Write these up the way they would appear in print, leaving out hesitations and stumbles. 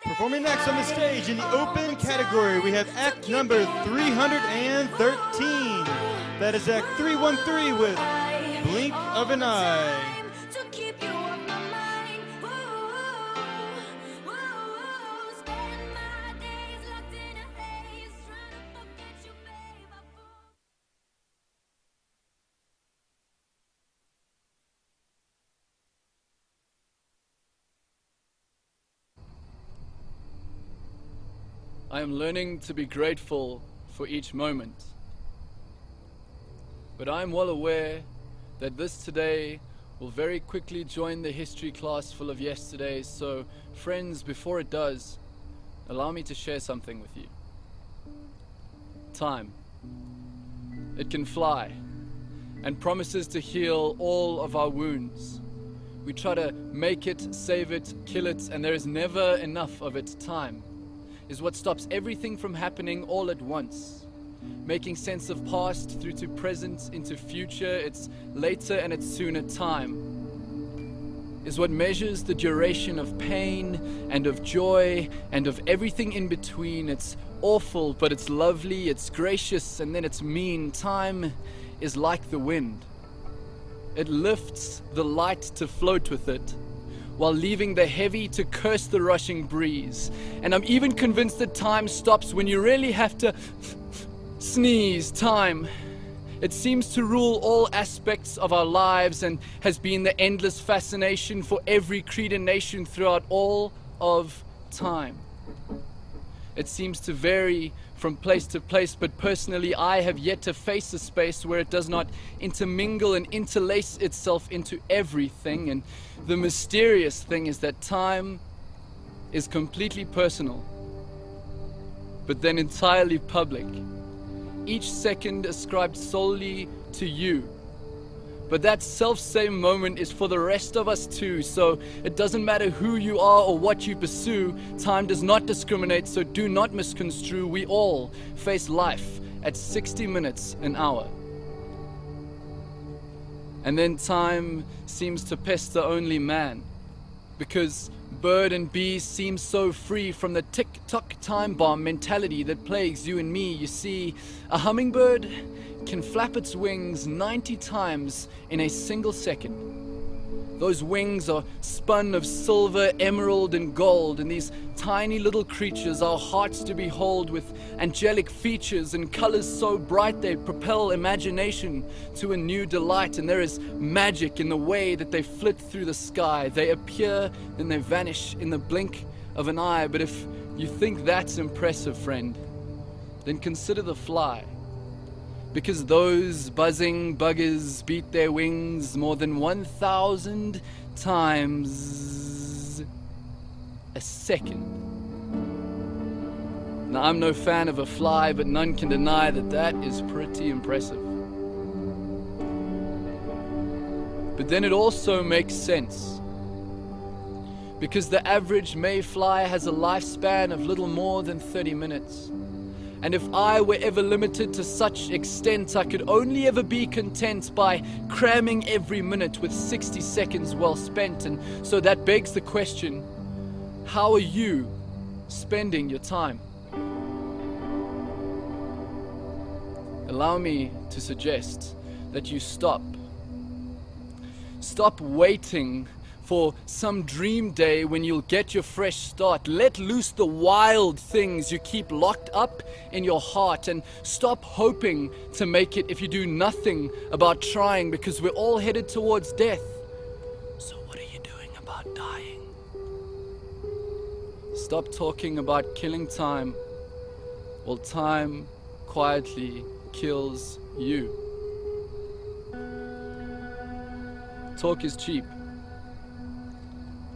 Performing next on the stage in the open category, we have act number 313. That is act 313 with Blink of an Eye. I am learning to be grateful for each moment. But I am well aware that this today will very quickly join the history class full of yesterdays. So, friends, before it does, allow me to share something with you. Time. It can fly and promises to heal all of our wounds. We try to make it, save it, kill it, and there is never enough of it. Time is what stops everything from happening all at once. Making sense of past through to present into future, it's later and it's sooner. Time is what measures the duration of pain and of joy and of everything in between. It's awful, but it's lovely, it's gracious, and then it's mean. Time is like the wind. It lifts the light to float with it, while leaving the heavy to curse the rushing breeze. And I'm even convinced that time stops when you really have to sneeze. Time. It seems to rule all aspects of our lives and has been the endless fascination for every creed and nation throughout all of time. It seems to vary from place to place, but personally I have yet to face a space where it does not intermingle and interlace itself into everything. And the mysterious thing is that time is completely personal, but then entirely public. Each second ascribed solely to you. But that self-same moment is for the rest of us too. So it doesn't matter who you are or what you pursue. Time does not discriminate, so do not misconstrue. We all face life at 60 minutes an hour. And then time seems to pester only man, because bird and bee seem so free from the tick-tock time bomb mentality that plagues you and me. You see, a hummingbird can flap its wings 90 times in a single second. Those wings are spun of silver, emerald, and gold, and these tiny little creatures are hearts to behold, with angelic features and colors so bright they propel imagination to a new delight. And there is magic in the way that they flit through the sky. They appear, then they vanish in the blink of an eye. But if you think that's impressive, friend, then consider the fly. Because those buzzing buggers beat their wings more than 1,000 times a second. Now, I'm no fan of a fly, but none can deny that that is pretty impressive. But then it also makes sense, because the average mayfly has a lifespan of little more than 30 minutes. And if I were ever limited to such extent, I could only ever be content by cramming every minute with 60 seconds well spent. And so that begs the question, how are you spending your time? Allow me to suggest that you stop. Stop waiting for some dream day when you'll get your fresh start. Let loose the wild things you keep locked up in your heart, and stop hoping to make it if you do nothing about trying, because we're all headed towards death. So what are you doing about dying? Stop talking about killing time, while time quietly kills you. Talk is cheap,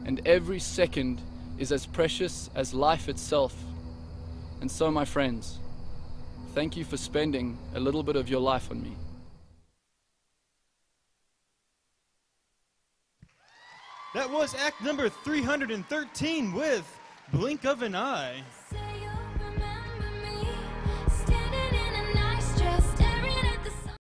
and every second is as precious as life itself. And so, my friends, thank you for spending a little bit of your life on me. That was act number 313 with Blink of an Eye.